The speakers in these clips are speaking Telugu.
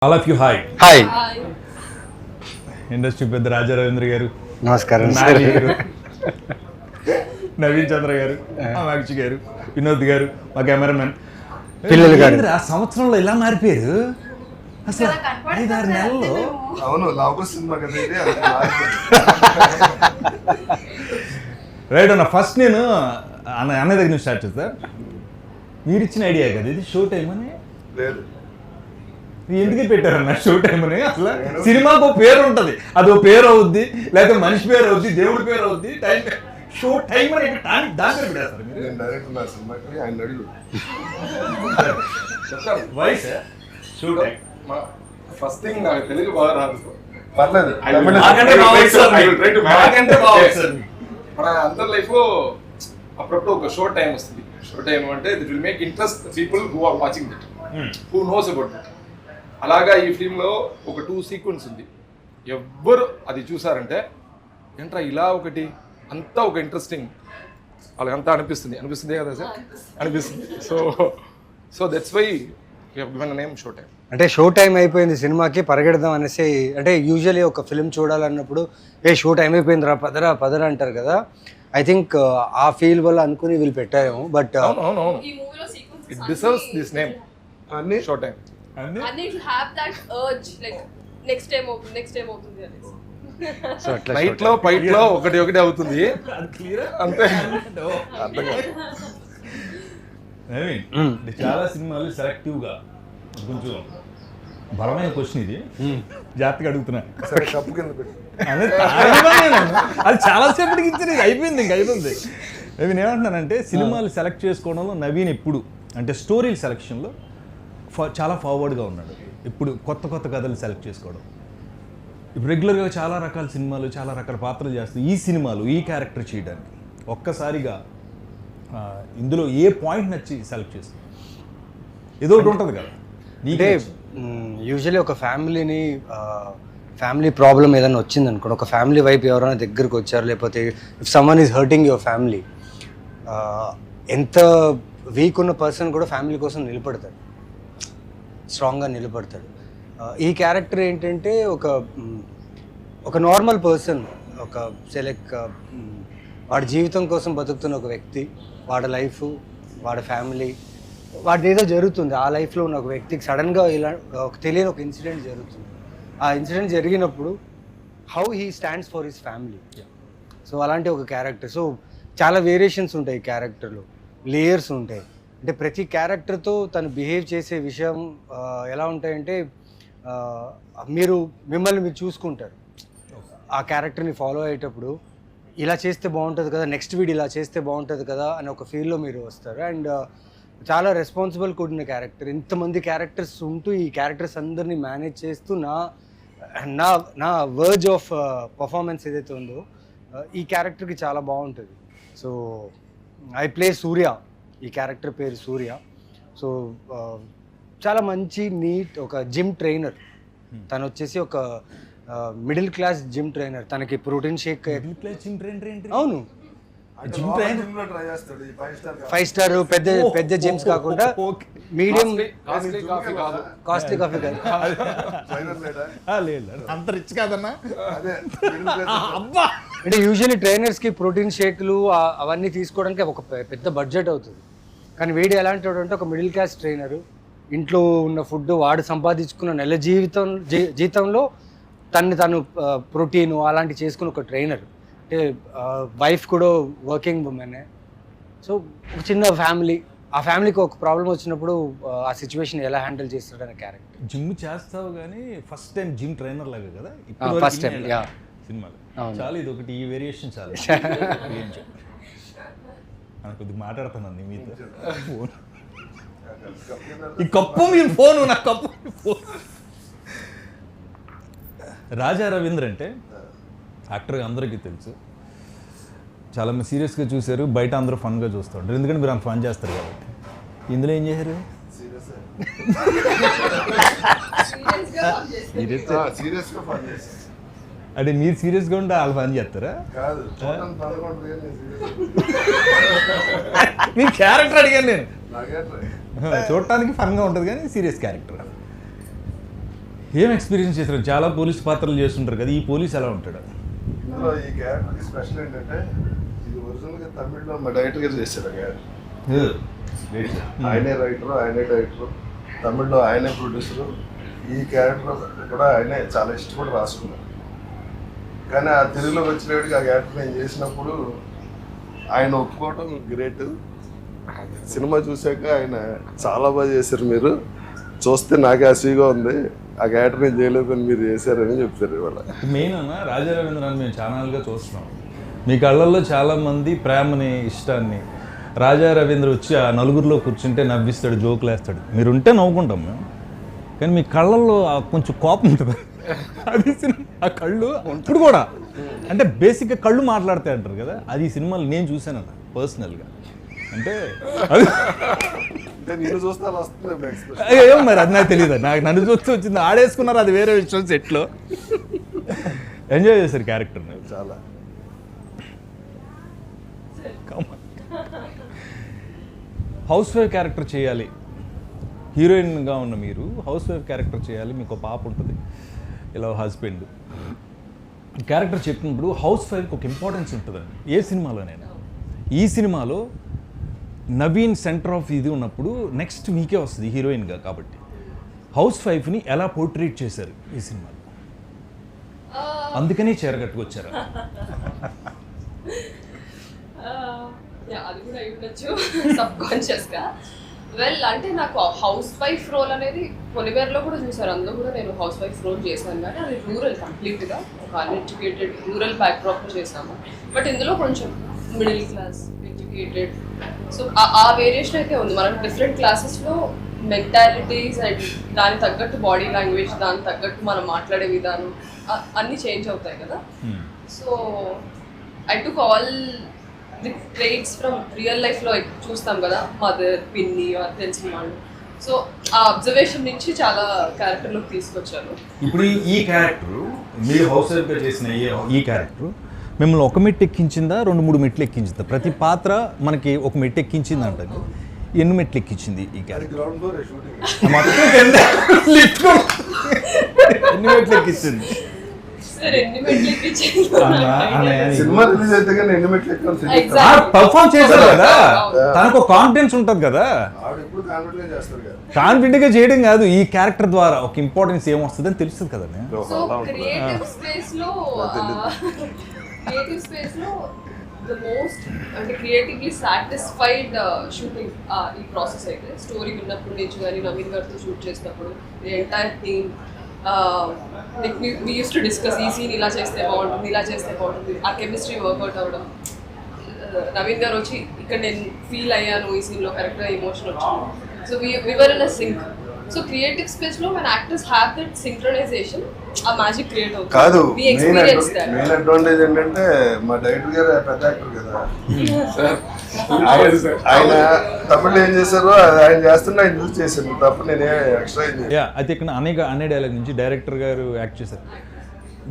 All of you hi hi industry పెద్ద రాజా రవీంద్ర గారు, నమస్కారం నాని గారు, నవీన్ చంద్ర గారు, అమాక్షి గారు, వినోద్ గారు, మా కెమెరామెన్ పిల్లలు గారు. ఆ సంవత్సరంలో ఇలా మారిపోయారు అసలు 5-6 నెలల్లో. అవును లవ్ సినిమా కదా ఇది, అది రైట్ అన్న. ఫస్ట్ నేను అన్నయ్య దగ్గర నుంచి స్టార్ట్ చేస్తా. మీరు ఇచ్చిన ఐడియా కదా ఇది, షో టైం అని. లేదు ఎందుకే పెట్టారన్న షో టైం అని? అసలు సినిమాకు ఒక పేరు ఉంటుంది, అదో పేరు అవుద్ది, లేకపోతే మనిషి పేరు అవుద్ది, దేవుడి పేరు అవుద్ది. టైం షో టైం అని దాని పేరు పెట్టేస్తారు మీరు. నేను డైరెక్టర్ నా సినిమాకి ఆయన అడిగి voice show time. First thing నాకు తెలుగు బాగా రాదు. పర్లేదు నాకంటే బాగా వచ్చు సార్ మీరు. నాకంటే బాగా వచ్చు సార్ మీరు. మన అందరి లైఫ్ లో అప్పుడప్పుడు ఒక షో టైం వస్తుంది. షో టైం అంటే it will make interest people who are watching that, who knows about that. అలాగా ఈ ఫిల్మ్ లో ఒక 2 సీక్వెన్స్ ఉంది. ఎవ్వరు అది చూసారంటే ఏంట్రా ఇలా ఒకటి అంతా ఒక ఇంట్రెస్టింగ్ వాళ్ళకి అంతా అనిపిస్తుంది కదా సార్, అనిపిస్తుంది. So that's why you have given the name show time. అంటే షో టైం అయిపోయింది సినిమాకి పరిగెడదాం అనేసి, అంటే యూజువల్లీ ఒక ఫిల్మ్ చూడాలన్నప్పుడు షో టైం అయిపోయింది రా పదరా అంటారు కదా. ఐ థింక్ ఆ ఫీల్ వల్ల అనుకుని వీళ్ళు పెట్టారేమో. బట్ అవును ఇట్ డిజర్వ్స్ దిస్ నేమ్ అన్ని show time. And it will have that urge like next time అవుతుంది అనేసి. సో అట్లా నైట్ లో ఫైట్ లో ఒకటి అవుతుంది అది క్లియర్ అంతే. అంటే చాలా సినిమాలు సెలెక్టివ్ గా, కొంచెం బలమైన క్వశ్చన్ ఇది, జాగ్రత్తగా అడుగుతున్నా. సరే కప్పు కింద పెట్టి అది చాలా సేపటికి ఇచ్చింది, అయిపోయింది. నేను ఏమంటున్నానంటే సినిమాలు సెలెక్ట్ చేసుకోవడంలో నవీన్ ఎప్పుడు అంటే స్టోరీల సెలెక్షన్లో చాలా ఫార్వర్డ్గా ఉన్నాడు. ఇప్పుడు కొత్త కథలు సెలెక్ట్ చేసుకోవడం. ఇప్పుడు రెగ్యులర్గా చాలా రకాల సినిమాలు, చాలా రకాల పాత్రలు చేస్తాయి. ఈ సినిమాలు ఈ క్యారెక్టర్ చేయడానికి ఒక్కసారిగా ఇందులో ఏ పాయింట్ నచ్చి సెలెక్ట్ చేస్తాం? ఏదో ఒకటి ఉంటుంది కదా. అంటే యూజువల్లీ ఒక ఫ్యామిలీ ప్రాబ్లం ఏదైనా వచ్చింది అనుకోండి, ఒక ఫ్యామిలీ వైపు ఎవరైనా దగ్గరకు వచ్చారు, లేకపోతే if someone is hurting your family, ఎంత వీక్ ఉన్న పర్సన్ కూడా ఫ్యామిలీ కోసం నిలబడతాడు, స్ట్రాంగ్గా నిలబడతాడు. ఈ క్యారెక్టర్ ఏంటంటే ఒక నార్మల్ పర్సన్, ఒక వాడి జీవితం కోసం బతుకుతున్న ఒక వ్యక్తి, వాడి లైఫ్, వాడి ఫ్యామిలీ, వాడి ఏదో జరుగుతుంది ఆ లైఫ్లో ఉన్న ఒక వ్యక్తికి సడన్గా ఇలా తెలియని ఒక ఇన్సిడెంట్ జరుగుతుంది. ఆ ఇన్సిడెంట్ జరిగినప్పుడు how he stands for his family. So అలాంటి ఒక క్యారెక్టర్. సో చాలా వేరియేషన్స్ ఉంటాయి ఈ క్యారెక్టర్లో, లేయర్స్ ఉంటాయి. అంటే ప్రతి క్యారెక్టర్తో తను బిహేవ్ చేసే విషయం ఎలా ఉంటాయంటే మిమ్మల్ని మీరు చూసుకుంటారు ఆ క్యారెక్టర్ని ఫాలో అయ్యేటప్పుడు. ఇలా చేస్తే బాగుంటుంది కదా, నెక్స్ట్ వీడియో ఇలా చేస్తే బాగుంటుంది కదా అని ఒక ఫీల్లో మీరు వస్తారు. అండ్ చాలా రెస్పాన్సిబుల్ కూడిన క్యారెక్టర్. ఇంతమంది క్యారెక్టర్స్ ఉంటూ ఈ క్యారెక్టర్స్ అందరినీ మేనేజ్ చేస్తూ నా వర్జ్ ఆఫ్ పర్ఫార్మెన్స్ ఏదైతే ఉందో ఈ క్యారెక్టర్కి చాలా బాగుంటుంది. సో ఐ ప్లే సూర్య, ఈ క్యారెక్టర్ పేరు సూర్య. సో చాలా మంచి నీట్ ఒక జిమ్ ట్రైనర్. తను వచ్చేసి ఒక మిడిల్ క్లాస్ జిమ్ ట్రైనర్. తనకి ప్రోటీన్ షేక్, అవును ట్రై చేస్తాడు. 5 స్టార్ పెద్ద జిమ్స్ కాకుండా మీడియం కాస్ట్లీ కాఫీ కాదు. అంత రిచ్ కాదన్నా. అదే అంటే యూజువల్లీ ట్రైనర్స్కి ప్రోటీన్ షేక్లు అవన్నీ తీసుకోవడానికి ఒక పెద్ద బడ్జెట్ అవుతుంది. కానీ వీడు ఎలాంటి వాడు అంటే ఒక మిడిల్ క్లాస్ ట్రైనరు, ఇంట్లో ఉన్న ఫుడ్ వాడు సంపాదించుకున్న నెల జీతంలో తను ప్రోటీన్ అలాంటి చేసుకున్న ఒక ట్రైనర్. అంటే వైఫ్ కూడా వర్కింగ్ ఉమెనే. సో ఒక చిన్న ఫ్యామిలీ, ఆ ఫ్యామిలీకి ఒక ప్రాబ్లం వచ్చినప్పుడు ఆ సిచ్యువేషన్ ఎలా హ్యాండిల్ చేస్తాడనే క్యారెక్టర్. జిమ్ చేస్తావు కానీ ఫస్ట్ టైం జిమ్ ట్రైనర్ లాగా కదా ఫస్ట్ టైం సినిమాలో. చాలా ఇది ఒకటి, ఈ వేరియేషన్ చాలా. కొద్దిగా మాట్లాడుతున్నాను మీతో. ఫోన్ ఈ కప్పు మీ ఫోను, నా కప్పు ఫోన్. రాజా రవీంద్ర అంటే యాక్టర్గా అందరికీ తెలుసు, చాలా మంది సీరియస్గా చూశారు, బయట అందరూ ఫన్గా చూస్తూ ఉంటారు, ఎందుకంటే మీరు అంత ఫన్ చేస్తారు కాబట్టి. ఇందులో ఏం చేశారు? సీరియస్గా ఫన్ చేసి అంటే మీరు సీరియస్గా ఉంటే వాళ్ళు ఫన్ చేస్తారా? కాదు, మీ క్యారెక్టర్ అడిగాను నేను. నాకే చూడటానికి ఫన్గా ఉంటుంది కానీ సీరియస్ క్యారెక్టర్. ఏం ఎక్స్పీరియన్స్ చేశారు? చాలా పోలీస్ పాత్రలు చేస్తుంటారు కదా, ఈ పోలీస్ ఎలా ఉంటాడు? ఇందులో ఈ క్యారెక్టర్ స్పెషల్ ఏంటంటే ఇది ఒరిజినల్గా తమిళ్లో మా డైరెక్టర్ గారు చేశారు ఆ క్యారెక్టర్. ఆయనే రైటరు, ఆయనే డైరెక్టర్, తమిళ్లో ఆయనే ప్రొడ్యూసరు. ఈ క్యారెక్టర్ కూడా ఆయనే చాలా ఇష్టపడి రాసుకున్నారు. కానీ ఆ తెలుగులోకి వచ్చినప్పటికి ఆ క్యారెక్టర్ నేను చేసినప్పుడు ఆయన ఒప్పుకోవడం గ్రేట్. సినిమా చూశాక ఆయన చాలా బాగా చేశారు, మీరు చూస్తే నాకు హ్యాపీగా ఉంది, ఆ క్యారెక్టర్ నేను చేయలేదని మీరు చేశారని చెప్తారు ఇవాళ. మెయిన్ అన్న రాజా రవీంద్రని మేము ఛానల్గా చూస్తున్నాం, మీ కళ్ళల్లో చాలామంది ప్రేమని ఇష్టాన్ని. రాజా రవీంద్ర వచ్చి ఆ నలుగురిలో కూర్చుంటే నవ్విస్తాడు, జోకులు వేస్తాడు, మీరుంటే నవ్వుకుంటాం మేము. కానీ మీ కళ్ళల్లో కొంచెం కోపం ఉంటుంది, అది ఆ కళ్ళు ఇప్పుడు కూడా అంటే బేసిక్గా కళ్ళు మాట్లాడతాయి అంటారు కదా, అది ఈ సినిమాలు నేను చూశానన్న పర్సనల్గా. అంటే అది నేను చూస్తే అలా వస్తుంది ఎక్స్ప్రెషన్. ఏం మరి అది నాకు తెలియదు, నాకు నన్ను చూస్తే వచ్చింది, ఆడేసుకున్నారు అది వేరే విషయం. సెట్లో ఎంజాయ్ చేశారు క్యారెక్టర్ని చాలా. హౌస్ వైఫ్ క్యారెక్టర్ చేయాలి, హీరోయిన్గా ఉన్న మీరు హౌస్ వైఫ్ క్యారెక్టర్ చేయాలి, మీకు ఒక పాప ఉంటుంది, ఇలా హస్బెండ్ క్యారెక్టర్ చెప్పినప్పుడు హౌస్ వైఫ్కి ఒక ఇంపార్టెన్స్ ఉంటుందండి ఏ సినిమాలోనైనా. ఈ సినిమాలో నవీన్ సెంటర్ ఆఫ్ ఇది ఉన్నప్పుడు నెక్స్ట్ మీకే వస్తుంది హీరోయిన్గా. కాబట్టి హౌస్ వైఫ్ని ఎలా పోర్ట్రేట్ చేశారు ఈ సినిమాలో, అందుకని చేరగట్టుకొచ్చారు. అది కూడా అయి ఉండొచ్చు సబ్ కాన్షియస్గా. వెల్ అంటే నాకు హౌస్ వైఫ్ రోల్ అనేది పొలివేర్లో కూడా చూసారు, అందులో కూడా నేను హౌస్ వైఫ్ రోల్ చేశాను. కానీ అది రూరల్ కంప్లీట్గా ఒక అన్ఎడ్యుకేటెడ్ రూరల్ బ్యాక్డ్రాప్లో చేసాము. బట్ ఇందులో కొంచెం మిడిల్ క్లాస్ ఎడ్యుకేటెడ్, సో ఆ వేరియేషన్ అయితే ఉంది. మనం డిఫరెంట్ క్లాసెస్లో మెంటాలిటీస్ అండ్ దానికి తగ్గట్టు బాడీ లాంగ్వేజ్, దానికి తగ్గట్టు మనం మాట్లాడే విధానం అన్నీ చేంజ్ అవుతాయి కదా. So I took all the traits from real లైఫ్లో చూస్తాం కదా, మదర్, పిన్ని తెలిసిన వాళ్ళు. సో ఆ అబ్జర్వేషన్ నుంచి చాలా క్యారెక్టర్లోకి తీసుకొచ్చాను. ఇప్పుడు ఈ క్యారెక్టర్ మీరు హౌస్ వైఫ్గా చేసిన ఈ క్యారెక్టర్ మిమ్మల్ని ఒక మెట్టు ఎక్కించిందా, 2-3 మెట్లు ఎక్కించిందా? ప్రతి పాత్ర మనకి ఒక మెట్టు ఎక్కించింది అంటారు, ఎన్ని మెట్లు ఎక్కించింది ఈ క్యారెక్టర్? గ్రౌండ్ ఫ్లోర్ షూటింగ్ ఎన్ని మెట్లు ఎక్కించింది? సార్ ఎన్ని మెట్లు ఎక్కించాను సినిమా రిలీజ్ అయితే కానీ ఎన్ని మెట్లు ఎక్కాలి. పర్ఫామ్ చేశారు కదా, తనకు ఒక కాన్ఫిడెన్స్ ఉంటుంది కదా. ఆవిడ ఎప్పుడు కాన్ఫిడెంట్ గా చేస్తారు కదా. కాన్ఫిడెంట్ గా చేయడం కాదు, ఈ క్యారెక్టర్ ద్వారా ఒక ఇంపార్టెన్స్ ఏమొస్తుంది అని తెలుస్తుంది కదా. సో క్రియేటివ్ స్పేస్ లో ద మోస్ట్ అంటే క్రియేటివ్లీ సాటిస్ఫైడ్ షూటింగ్ ఈ ప్రాసెస్ అయితే స్టోరీ విన్నప్పుడు నుంచి కానీ నవీన్ గారితో షూట్ చేసినప్పుడు the entire team we used to discuss ఈ సీన్ ఇలా చేస్తే బాగుంటుంది, ఇలా చేస్తే బాగుంటుంది, ఆ కెమిస్ట్రీ వర్కౌట్ అవ్వడం. నవీన్ గారు వచ్చి ఇక్కడ నేను ఫీల్ అయ్యాను ఈ సీన్లో కరెక్ట్గా ఎమోషన్ వచ్చింది. So we were in a sync. So creative స్పేస్లో when actors have that synchronization ఆ మ్యాజిక్ క్రియేట్ అవుతుంది. కాదు, we experience that. Main advantage ఏంటంటే మా డైరెక్టర్ గారు పెద్ద యాక్టర్ కదా. ఆయన తమిళ ఏం చేశారో అది ఆయన చేస్తుంటే ఆయన చూసి చేశాను తప్ప నేనే ఎక్స్ట్రా ఏం చేశాను. అయితే ఇక్కడ అనే డైలాగ్ నుంచి డైరెక్టర్ గారు యాక్ట్ చేశారు.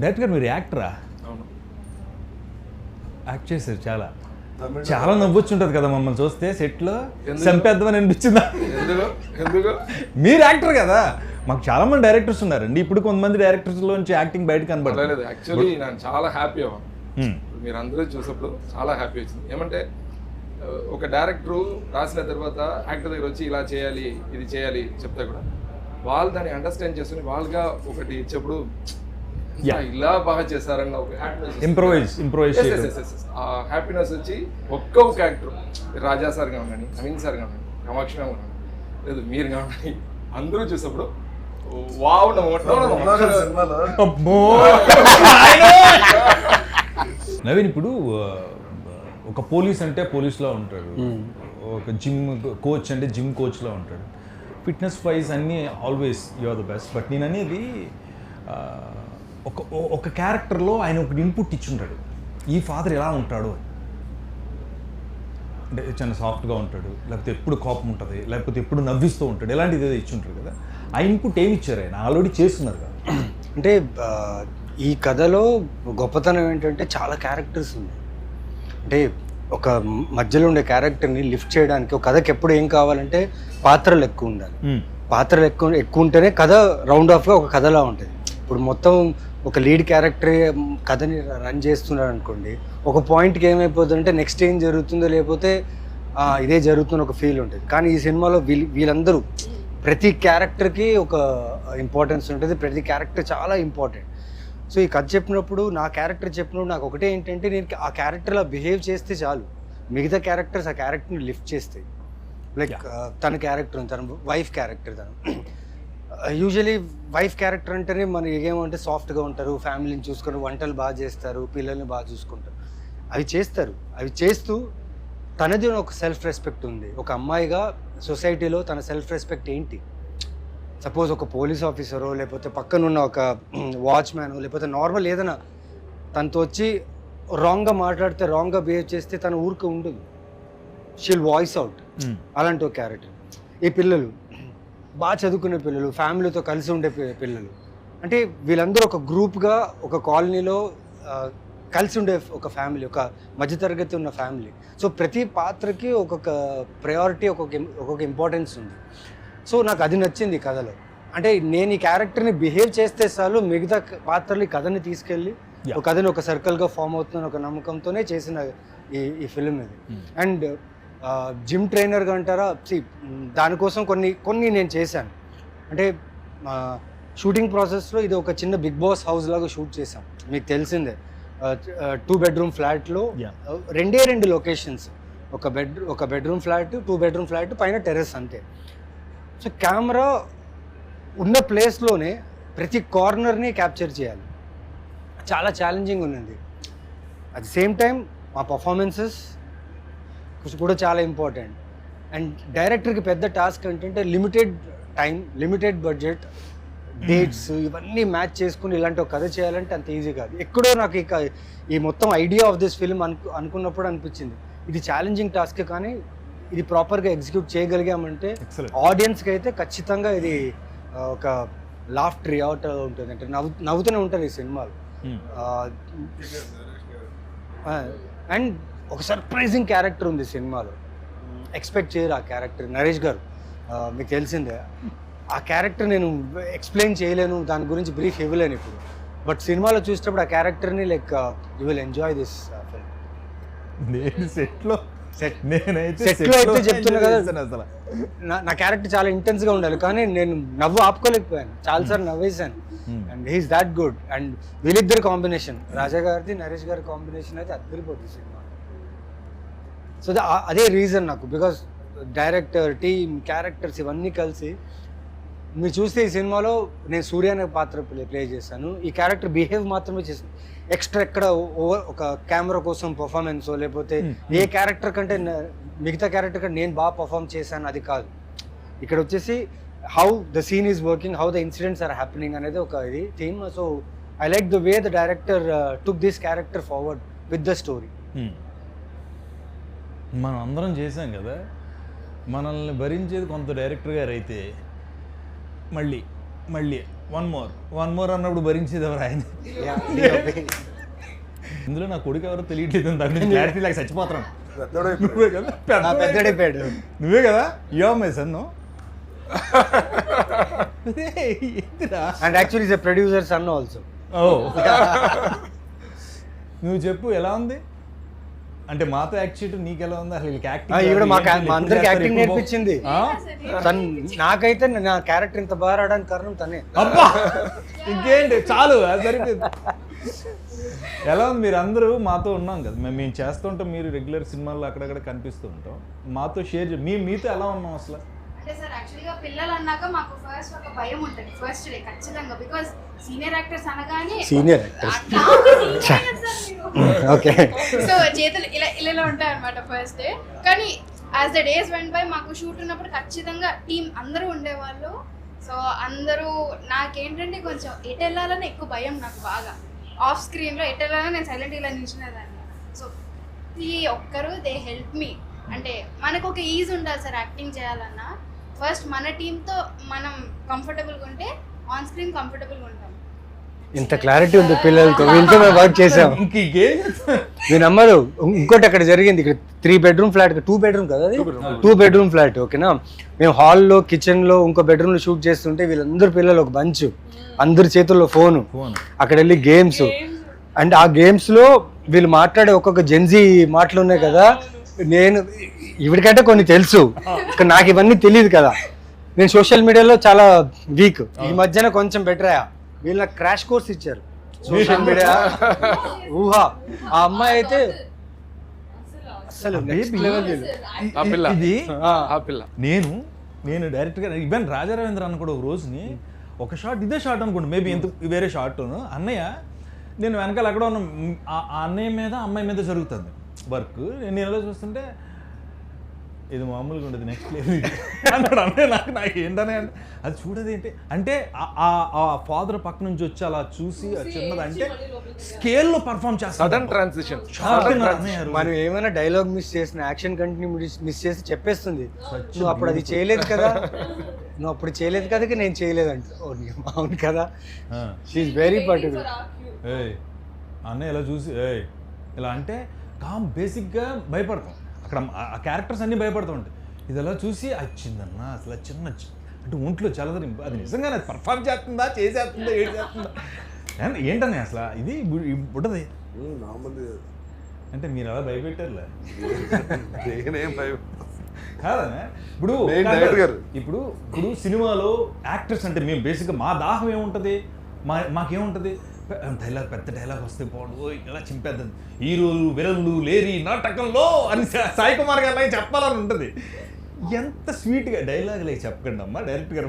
డైరెక్టర్ గారు మీరు యాక్టరా? యాక్ట్ చేశారు, చాలా నవ్వొచ్చుంటుంది కదా మమ్మల్ని చూస్తే సెట్లో, చంపేద్దామని అనిపించిందా? ఎందుకు మీరు యాక్టర్ కదా, మాకు చాలా మంది డైరెక్టర్స్ ఉన్నారండి, ఇప్పుడు కొంతమంది డైరెక్టర్స్లోంచి యాక్టింగ్ బయట కనబడలేదు. యాక్చువల్లీ నేను చాలా హ్యాపీ అవ్వను, మీరు అందరూ చూసినప్పుడు చాలా హ్యాపీ వచ్చింది. ఏమంటే ఒక డైరెక్టరు రాసిన తర్వాత యాక్టర్ దగ్గర వచ్చి ఇలా చేయాలి, ఇది చేయాలి చెప్తే కూడా వాళ్ళు దాన్ని అండర్స్టాండ్ చేసుకుని వాళ్ళుగా ఒకటి ఇచ్చేప్పుడు ఇలా బాగా చేశారన్న ఒక ఇంప్రూవైజ్ ఆ హ్యాపీనెస్ వచ్చి ఒక్క యాక్టర్ రాజా సార్ కావండి, నవీన్ సార్ కావండి, కామాక్షి కావండి, లేదు మీరు కావండి, అందరూ చూసినప్పుడు వావ్ నవీన్. ఇప్పుడు ఒక పోలీస్ అంటే పోలీస్లో ఉంటాడు, ఒక జిమ్ కోచ్ అంటే జిమ్ కోచ్లో ఉంటాడు, ఫిట్నెస్ వైజ్ అన్నీ always you are the best. But నేను అనేది ఒక క్యారెక్టర్లో ఆయన ఒకటి ఇన్పుట్ ఇచ్చుంటాడు, ఈ ఫాదర్ ఎలా ఉంటాడు అంటే చాలా సాఫ్ట్గా ఉంటాడు, లేకపోతే ఎప్పుడు కోపం ఉంటుంది, లేకపోతే ఎప్పుడు నవ్విస్తూ ఉంటాడు, ఇలాంటిది ఏదో ఇచ్చుంటారు కదా. ఆ ఇన్పుట్ ఏమి ఇచ్చారు ఆయన? ఆల్రెడీ చేస్తున్నారు కదా. అంటే ఈ కథలో గొప్పతనం ఏంటంటే చాలా క్యారెక్టర్స్ ఉన్నాయి. అంటే ఒక మధ్యలో ఉండే క్యారెక్టర్ని లిఫ్ట్ చేయడానికి ఒక కథకి ఎప్పుడు ఏం కావాలంటే పాత్రలు ఎక్కువ ఉండాలి. పాత్రలు ఎక్కువ ఉంటేనే కథ రౌండ్ ఆఫ్గా ఒక కథలా ఉంటుంది. ఇప్పుడు మొత్తం ఒక లీడ్ క్యారెక్టర్ కథని రన్ చేస్తున్నాడు అనుకోండి, ఒక పాయింట్కి ఏమైపోతుందంటే నెక్స్ట్ ఏం జరుగుతుందో లేకపోతే ఇదే జరుగుతున్న ఒక ఫీల్ ఉంటుంది. కానీ ఈ సినిమాలో వీళ్ళందరూ ప్రతి క్యారెక్టర్కి ఒక ఇంపార్టెన్స్ ఉంటుంది, ప్రతి క్యారెక్టర్ చాలా ఇంపార్టెంట్. సో ఈ కథ చెప్పినప్పుడు నా క్యారెక్టర్ చెప్పినప్పుడు నాకు ఒకటే ఏంటంటే, నేను ఆ క్యారెక్టర్లా బిహేవ్ చేస్తే చాలు, మిగతా క్యారెక్టర్స్ ఆ క్యారెక్టర్ని లిఫ్ట్ చేస్తాయి. లైక్ తన క్యారెక్టర్, తన వైఫ్ క్యారెక్టర్, తను యూజువలీ వైఫ్ క్యారెక్టర్ అంటేనే మనకి ఏమంటే సాఫ్ట్గా ఉంటారు, ఫ్యామిలీని చూసుకొని వంటలు బాగా చేస్తారు, పిల్లల్ని బాగా చూసుకుంటారు, అవి చేస్తారు. అవి చేస్తూ తనది ఒక సెల్ఫ్ రెస్పెక్ట్ ఉంది. ఒక అమ్మాయిగా సొసైటీలో తన సెల్ఫ్ రెస్పెక్ట్ ఏంటి? సపోజ్ ఒక పోలీస్ ఆఫీసరో లేకపోతే పక్కనున్న ఒక వాచ్మ్యాన్ లేకపోతే నార్మల్ ఏదైనా తనతో వచ్చి రాంగ్గా మాట్లాడితే, రాంగ్గా బిహేవ్ చేస్తే తన ఊరికి ఉండదు, షీల్ వాయిస్ అవుట్. అలాంటి ఒక క్యారెక్టర్. ఈ పిల్లలు బాగా చదువుకునే పిల్లలు, ఫ్యామిలీతో కలిసి ఉండే పిల్లలు, అంటే వీళ్ళందరూ ఒక గ్రూప్గా ఒక కాలనీలో కలిసి ఉండే ఒక ఫ్యామిలీ, ఒక మధ్యతరగతి ఉన్న ఫ్యామిలీ. సో ప్రతి పాత్రకి ఒక్కొక్క ప్రయారిటీ, ఒక్కొక్క ఇంపార్టెన్స్ ఉంది. సో నాకు అది నచ్చింది కథలో. అంటే నేను ఈ క్యారెక్టర్ని బిహేవ్ చేస్తే చాలు, మిగతా పాత్రలు ఈ కథని తీసుకెళ్ళి ఒక కథని ఒక సర్కిల్గా ఫామ్ అవుతుందని ఒక నమ్మకంతోనే చేసిన ఈ ఫిలిం ఇది. అండ్ జిమ్ ట్రైనర్గా అంటారా, దానికోసం కొన్ని నేను చేశాను. అంటే షూటింగ్ ప్రాసెస్లో ఇది ఒక చిన్న బిగ్ బాస్ హౌస్ లాగా షూట్ చేశాం. మీకు తెలిసిందే, 2 bedroom ఫ్లాట్లో 2 లొకేషన్స్, ఒక బెడ్రూమ్ ఫ్లాట్, 2 bedroom ఫ్లాట్, పైన టెర్రస్, అంతే. సో కెమెరా ఉన్న ప్లేస్లోనే ప్రతి కార్నర్ని క్యాప్చర్ చేయాలి. చాలా ఛాలెంజింగ్ ఉన్నది. అట్ ది సేమ్ టైం మా పర్ఫార్మెన్సెస్ కూడా చాలా ఇంపార్టెంట్. అండ్ డైరెక్టర్కి పెద్ద టాస్క్ ఏంటంటే limited time, limited budget, dates ఇవన్నీ మ్యాచ్ చేసుకుని ఇలాంటి ఒక కథ చేయాలంటే అంత ఈజీ కాదు. ఎక్కడో నాకు ఈ మొత్తం ఐడియా ఆఫ్ దిస్ ఫిల్మ్ అనుకున్నప్పుడు అనిపించింది ఇది ఛాలెంజింగ్ టాస్క్, కానీ ఇది ప్రాపర్గా ఎగ్జిక్యూట్ చేయగలిగామంటే ఆడియన్స్కి అయితే ఖచ్చితంగా ఇది ఒక లాఫ్ట్ రియాట్ ఉంటుంది. అంటే నవ్వుతూనే ఉంటారు ఈ సినిమాలో. అండ్ ఒక సర్ప్రైజింగ్ క్యారెక్టర్ ఉంది సినిమాలో, ఎక్స్పెక్ట్ చేయరు ఆ క్యారెక్టర్. నరేష్ గారు మీకు తెలిసిందే, ఆ క్యారెక్టర్ నేను ఎక్స్ప్లెయిన్ చేయలేను, దాని గురించి బ్రీఫ్ ఇవ్వలేను ఇప్పుడు. బట్ సినిమాలో చూసేటప్పుడు ఆ క్యారెక్టర్ని like you will enjoy this film. నేను సెట్లో అయితే చెప్తున్నా కదా, అసలు నా క్యారెక్టర్ చాలా ఇంటెన్స్గా ఉండాలి, కానీ నేను నవ్వు ఆపుకోలేకపోయాను, చాలాసార్లు నవ్వేశాను. And he's that good. And వీళ్ళిద్దరు కాంబినేషన్, రాజా గారిది నరేష్ గారి కాంబినేషన్ అయితే అద్దరిపోతుంది సినిమా. సో అదే రీజన్ నాకు, బికాస్ డైరెక్టర్, టీమ్, క్యారెక్టర్స్ ఇవన్నీ కలిసి మీరు చూస్తే ఈ సినిమాలో నేను సూర్య అనే పాత్ర ప్లే చేశాను. ఈ క్యారెక్టర్ బిహేవ్ మాత్రమే చేశాను, ఎక్స్ట్రా ఎక్కడ ఒక కెమెరా కోసం పర్ఫార్మెన్సో లేకపోతే ఏ క్యారెక్టర్ కంటే మిగతా క్యారెక్టర్ కంటే నేను బాగా పర్ఫామ్ చేశాను అది కాదు. ఇక్కడ వచ్చేసి how the scene is working, how the incidents are happening అనేది ఒక ఇది theme. So I like the way the director took this character forward with the story. మనం అందరం చేసాం కదా, మనల్ని భరించేది కొంత డైరెక్టర్ గారు అయితే మళ్ళీ వన్ మోర్ అన్నప్పుడు భరించేది ఎవరు? ఆయన. ఇందులో నా కొడుకు ఎవరో తెలియట్లేదు, దాని క్లారిటీ లేక చచ్చిపోతాను. నువ్వే కదా యో my son. And actually is a producer son also. నువ్వు చెప్పు ఎలా ఉంది అంటే మాతో యాక్ట్ చేయడం నీకు ఎలా ఉంది? అసలు మా అందరికి యాక్టింగ్ నేర్పించింది నాకైతే. నా క్యారెక్టర్ ఇంత బాగా రావడానికి కారణం తనే. అబ్బా ఇంకేంటి, చాలు అది సరిపోయింది. ఎలా ఉంది? మీరు అందరూ మాతో ఉన్నాం కదా, మేము చేస్తుంటాం, మీరు రెగ్యులర్ సినిమాల్లో అక్కడక్కడ కనిపిస్తూ ఉంటాం, మాతో షేర్ మీతో ఎలా ఉన్నాం అసలు? అంటే సార్ యాక్చువల్గా పిల్లలు అన్నాక మాకు ఫస్ట్ ఒక భయం ఉంటుంది ఫస్ట్ డే ఖచ్చితంగా, బికాస్ సీనియర్ యాక్టర్స్ అనగానే సీనియర్ ఓకే, సో చేతులు ఇలా ఉంటాయి అనమాట ఫస్ట్ డే. కానీ as the days went by మాకు షూట్ ఉన్నప్పుడు ఖచ్చితంగా టీం అందరూ ఉండేవాళ్ళు. సో అందరూ నాకేంటంటే కొంచెం ఎటు వెళ్ళాలని ఎక్కువ భయం నాకు బాగా. ఆఫ్ స్క్రీన్లో ఎటు వెళ్ళాలని నేను సైలెంట్ ఇలా నిల్చునేదాన్ని. సో ఈ ఒక్కరు దే హెల్ప్ మీ. అంటే మనకు ఒక ఈజ్ ఉండాలి సార్ యాక్టింగ్ చేయాలన్నా. ఫస్ట్ మన టీంతో మనం కంఫర్టబుల్గా ఉంటే ఆన్ స్క్రీన్ కంఫర్టబుల్గా ఉంటాం. ఇంత క్లారిటీ ఉంది పిల్లలతో, వీళ్ళతో మేము వర్క్ చేసాం. ఇంకేం మీరు నమ్మరు, ఇంకోటి అక్కడ జరిగింది. ఇక్కడ 3 bedroom ఫ్లాట్, 2 bedroom కదా అది, 2 bedroom ఫ్లాట్. ఓకేనా, మేము హాల్లో, కిచెన్లో, ఇంకో బెడ్రూమ్లో షూట్ చేస్తుంటే వీళ్ళందరూ పిల్లలు ఒక బంచ్, అందరి చేతుల్లో ఫోను, అక్కడ వెళ్ళి గేమ్స్. అండ్ ఆ గేమ్స్లో వీళ్ళు మాట్లాడే ఒక్కొక్క జెన్జీ మాటలు ఉన్నాయి కదా, నేను ఇవిడికంటే కొన్ని తెలుసు, నాకు ఇవన్నీ తెలియదు కదా. నేను సోషల్ మీడియాలో చాలా వీక్, ఈ మధ్యన కొంచెం బెటర్ అయ్యా. వీళ్ళు నాకు క్రాష్ కోర్స్ ఇచ్చారు సోషల్ మీడియా. ఊహా, ఆ అమ్మాయి అయితే అసలు నెక్స్ట్ లెవెల్. ఇది నేను డైరెక్ట్గా ఈవెన్ రాజా రవీంద్ర అన్న కూడా ఒక రోజుని ఒక షాట్, ఇదే షాట్ అనుకోండి, మేబీ ఎంత వేరే షాట్, అన్నయ్య నేను వెనకాల ఎక్కడ ఉన్న ఆ అన్నయ్య మీద అమ్మాయి మీద జరుగుతుంది వర్క్, నేను ఎలా చూస్తుంటే ఇది మామూలుగా ఉండదు, నెక్స్ట్ లెవెల్ అన్నాడు అన్నయ్య. నాకు ఏంటనే అది చూడదు ఏంటి అంటే ఆ ఫాదర్ పక్క నుంచి వచ్చి అలా చూసి చిన్నది అంటే స్కేల్లో పర్ఫామ్ చేస్తాడు. Sudden transition. మనం ఏమైనా డైలాగ్ మిస్ చేసిన, యాక్షన్ కంటిన్యూ మిస్ చేసి చెప్పేస్తుంది, నువ్వు అప్పుడు అది చేయలేదు కదా, నువ్వు అప్పుడు చేయలేదు కదా, నేను చేయలేదంట. అవును కదా, షీఈస్ వెరీ పర్టికులర్. అన్నయ్య ఇలా చూసి ఇలా అంటే కామ్ బేసిక్గా భయపడతాం, అక్కడ ఆ క్యారెక్టర్స్ అన్నీ భయపడుతూ ఉంటాయి. ఇది ఎలా చూసి వచ్చిందన్న అసలు చిన్న అంటే ఒంట్లో చల్లదని, అది నిజంగా అది పర్ఫామ్ చేస్తుందా, చేసేస్తుందా, ఏడు చేస్తుందా ఏంటనే అసలు ఇది ఉంటుంది అంటే మీరు అలా భయపెట్టారులే కాదనే. ఇప్పుడు సినిమాలో యాక్టర్స్ అంటే మేము బేసిక్గా మా దాహం ఏముంటుంది, మాకేముంటుంది, పెద్ద డైలాగ్ వస్తే బాగుండు, ఇలా చింపేద్దాం, హీరోలు విలన్లు లేరి నాటకంలో అని సాయి కుమార్ గారు అలాగే చెప్పాలని ఉంటుంది. ఎంత స్వీట్గా డైలాగులు అవి చెప్పకండి అమ్మా, డైరెక్ట్గా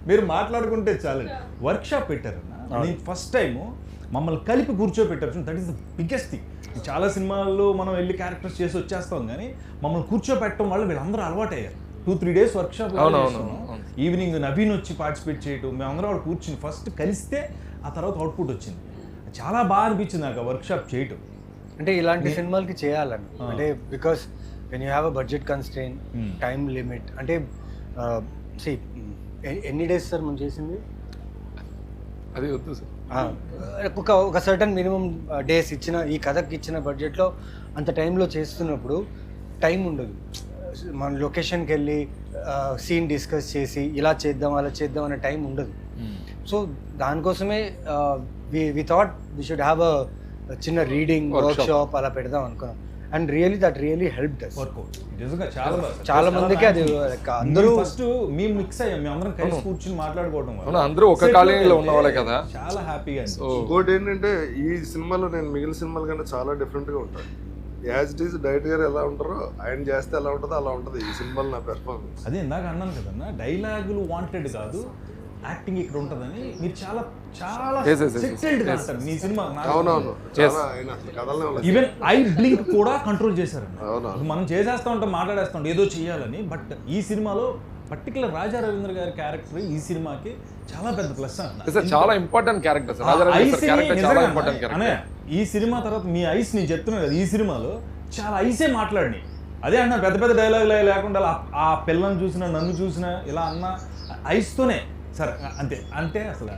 మీరు మాట్లాడుకుంటే చాలండి. వర్క్షాప్ పెట్టారన్న, నేను ఫస్ట్ టైము మమ్మల్ని కలిపి కూర్చోబెట్టారు, that is the biggest thing. చాలా సినిమాల్లో మనం వెళ్ళి క్యారెక్టర్స్ చేసి వచ్చేస్తాం, కానీ మమ్మల్ని కూర్చోబెట్టడం వల్ల వీళ్ళందరూ అలవాటు అయ్యారు. 2-3 days వర్క్షాప్, ఈవినింగ్ నవీన్ వచ్చి పార్టిసిపేట్ చేయటం, మేమందరం వాళ్ళు కూర్చుని ఫస్ట్ కలిస్తే ఆ తర్వాత అవుట్పుట్ వచ్చింది. చాలా బాగా అనిపించింది నాకు ఆ వర్క్షాప్ చేయటం. అంటే ఇలాంటి సినిమాలకి చేయాలని, అంటే because when you have a budget constrain, time limit, అంటే ఎన్ని డేస్ సార్ మనం చేసింది? అది వద్దు సార్, ఒక సర్టన్ మినిమం డేస్ ఇచ్చిన, ఈ కథకి ఇచ్చిన బడ్జెట్లో అంత టైంలో చేస్తున్నప్పుడు టైం ఉండదు. మన లొకేషన్కి వెళ్ళి సీన్ డిస్కస్ చేసి ఇలా చేద్దాం అలా చేద్దాం అనే టైం ఉండదు. సో దానికోసమే we thought we should have a చిన్న రీడింగ్ వర్క్షాప్ అలా పెడదాం అనుకున్నాం. And really that really helped us. చాలా మందికి అది అందరూ ఫస్ట్ మేము మిక్స్ అయ్యాం, మేము అందరం కలిసి కూర్చుని మాట్లాడుకోవడం వల్ల అందరూ ఒక కాలనీలో ఉన్న వాళ్ళే కదా, చాలా హ్యాపీగా. ఇంకోటి ఏంటంటే ఈ సినిమాలో నేను మిగిలిన సినిమాల కన్నా చాలా డిఫరెంట్గా ఉంటాను. యాజ్ ఇట్ ఈస్ డైరెక్టర్ గారు ఎలా ఉంటారో ఆయన చేస్తే ఎలా ఉంటుందో అలా ఉంటుంది ఈ సినిమాలో నా పెర్ఫార్మెన్స్. అదే ఇందాక అన్నాను కదన్నా, డైలాగులు వాంటెడ్ కాదు, యాక్టింగ్ ఇక్కడ ఉంటుందని. మీరు చాలా చాలా సెటిల్డ్ గా అంటారు మీ సినిమా. అవునవును, ఈవెన్ ఐ బ్లింక్ కూడా కంట్రోల్ చేశారండి. మనం చేసేస్తా ఉంటాం, మాట్లాడేస్తా ఉంటాం ఏదో చేయాలని, బట్ ఈ సినిమాలో పర్టికులర్ రాజా రవీంద్ర గారి క్యారెక్టర్ ఈ సినిమాకి చాలా పెద్ద ప్లస్ అంటున్నారు. చాలా ఇంపార్టెంట్ క్యారెక్టర్. ఈ సినిమా తర్వాత మీ ఐస్ నేను చెప్తున్నాను కదా, ఈ సినిమాలో చాలా ఐసే మాట్లాడినాయి. అదే అన్నా, పెద్ద పెద్ద డైలాగులు లేకుండా ఆ పిల్లని చూసినా నన్ను చూసినా ఇలా అన్న ఐస్తోనే సరే అంతే. అంటే అసలు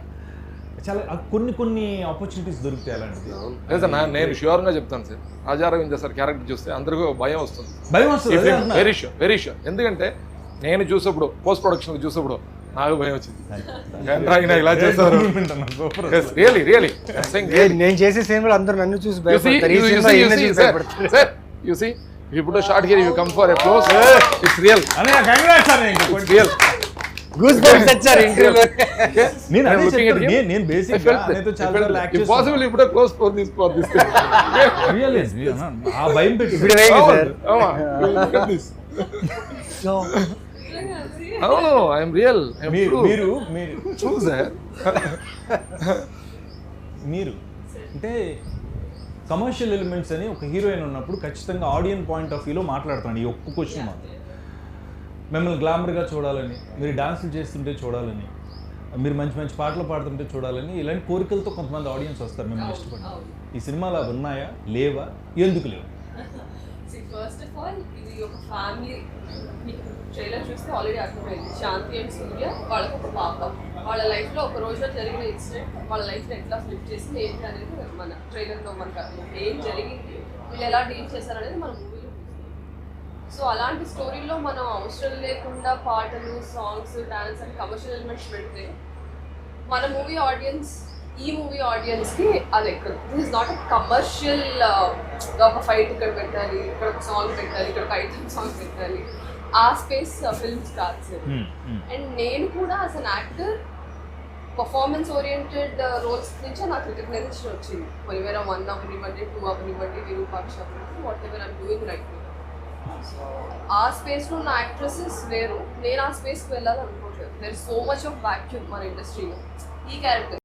చాలా కొన్ని ఆపర్చునిటీస్ దొరుకుతాయి అలాంటిది. లేదు సార్, నేను ష్యూర్గా చెప్తాను sir, Raja Ravindra sir character చూస్తే అందరికీ భయం వస్తుంది. Very sure. ఎందుకంటే నేను చూసినప్పుడు పోస్ట్ ప్రొడక్షన్ చూసినప్పుడు నాకు భయం వచ్చింది, ఇలా చేస్తారు. నేను చేసే సినిమాలు అందరూ నన్ను చూసి భయపడతారు. You see, if you put a shot here, you come for a close. It's real. Real. Goosebumps వచ్చారు ఇంటర్వ్యూలో. నేను బేసిక్గా చాలా if possible, you put a close for this ఆ భయం పెట్టి look at this. No, I am real. మీరు true sir. మీరు అంటే కమర్షియల్ ఎలిమెంట్స్ అని ఒక హీరోయిన్ ఉన్నప్పుడు ఖచ్చితంగా ఆడియన్స్ పాయింట్ ఆఫ్ వ్యూలో మాట్లాడతాను. ఈ ఒక్క క్వశ్చన్ మాత్రం, మిమ్మల్ని గ్లామర్గా చూడాలని, మీరు డాన్సులు చేస్తుంటే చూడాలని, మీరు మంచి మంచి పాటలు పాడుతుంటే చూడాలని, ఇలాంటి కోరికలతో కొంతమంది ఆడియన్స్ వస్తారు మిమ్మల్ని ఇష్టపడి. ఈ సినిమాలు అవి ఉన్నాయా, లేవా, ఎందుకు లేవు? ఫస్ట్ ఆఫ్ ఆల్ ఇది ఒక ఫ్యామిలీ. మీకు ట్రైలర్ చూస్తే ఆల్రెడీ అర్థమైంది. శాంతి అండ్ సూర్య వాళ్ళకు ఒక పాప. వాళ్ళ లైఫ్లో ఒక రోజులో జరిగిన ఇన్సిడెంట్ వాళ్ళ లైఫ్ని ఎట్లా ఫ్లిప్ చేసింది ఏంటి అనేది మన ట్రైలర్లో మనకు అర్థం. ఏం జరిగింది, వీళ్ళు ఎలా డీల్ చేశారనేది మన మూవీలో. సో అలాంటి స్టోరీలో మనం అవసరం లేకుండా పాటలు, songs, dance and commercial elements పెడితే మన మూవీ ఆడియన్స్, ఈ మూవీ ఆడియన్స్కి అది ఎక్కడ. This is not a commercial ఒక ఫైట్ ఇక్కడ పెట్టాలి, ఇక్కడ ఒక సాంగ్ పెట్టాలి, ఇక్కడ ఒక ఐటమ్ సాంగ్ పెట్టాలి, ఆ స్పేస్ ఫిల్మ్స్ కాదు సార్. అండ్ నేను కూడా as an actor performance oriented roles నుంచి నాకు రికగ్నైజేషన్ వచ్చింది. పొలివేర 1 అవనివ్వండి, 2 అవనివ్వండి, విరూపాక్ష అవనివ్వండి, whatever I'm doing right. So ఆ స్పేస్లో ఉన్న యాక్ట్రెసెస్ వేరు, నేను ఆ స్పేస్కి వెళ్ళాలనుకోవట్లేదు. There is so much of vacuum మన ఇండస్ట్రీలో. ఈ క్యారెక్టర్